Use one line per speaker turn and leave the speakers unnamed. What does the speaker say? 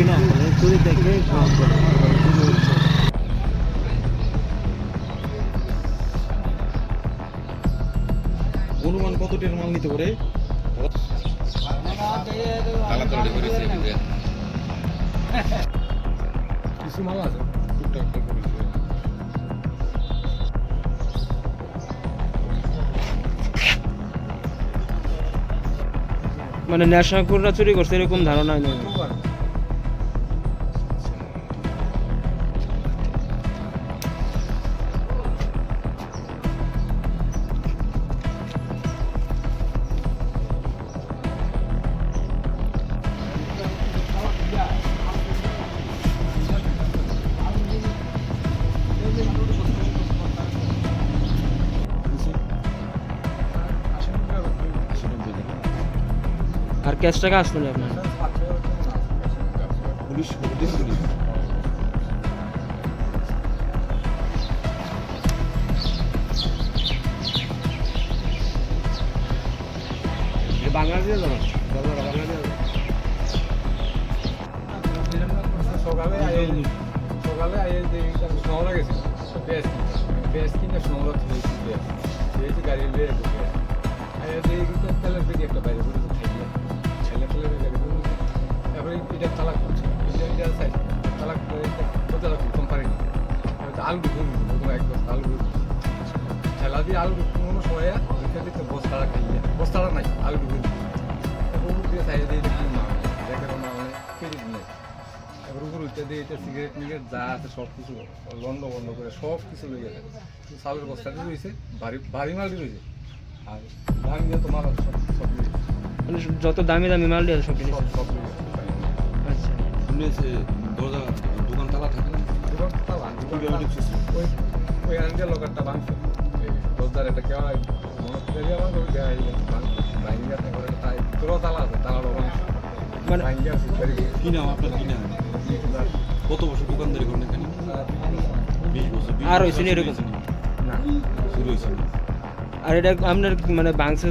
করি না চুরি দেখে
অনুমান কত টের মাল নিতে পারে? কিছু মাল আছে টুকটাক করে।
মানে নেশাখোররা চুরি করছে এরকম ধারণা নেই। আর ক্যাশ টাকা আসলো না আপনার?
পুলিশ পুলিশ
বাংলাদেশে যাবো
সকালে আইয়ে যে শহরে গেছিল পেঁয়াজ কিনে শহরে খেয়েছি গাড়ি লিয়ে আইয়ে যে তেলের দিকে একটা বাইরে করে খাইলে তেলের তারপরে এটা তালাক করছে এটা সাইড তালাক কোম্পানি আলু ঢুকুন এক বস্তা আলু ঠেলা দিয়ে আলু কোনো সময় দিতে বস্তাটা খাইয়ে বস্তাটা নাই আলু ঢুকুন দিয়ে সাইড দিয়ে দেখি মা দেখে মা কেজি নেই রুগুর উঠতে দিয়ে এটা সিগারেট মিগারেট যা আছে সব কিছু বন্ধ করে সব কিছু লই গেছে চালের বস্তাটি রয়েছে ভারী মালটি রয়েছে আর দাম দিয়ে তো মাল সব
মানে যত দামি দামি মাল দিয়ে সব জিনিস
সব
আচ্ছা
দরজা দোকান তালা থাকে না দোকান তালা ওই আনতে লোকারটা ভাঙছে দরজার একটা কেউ মনে করে দিয়ে আমার ভাঙিয়ে করে তাই তোরও তালা আছে তালারও ভাঙছে
মানে
কি নাম আপনার কি নাম কত বছর দোকানদারি করেন এখানে 20 বছর
আর হয়েছে এরকম
না শুরু হয়েছে
আর এটা আপনার মানে বাংলাদেশ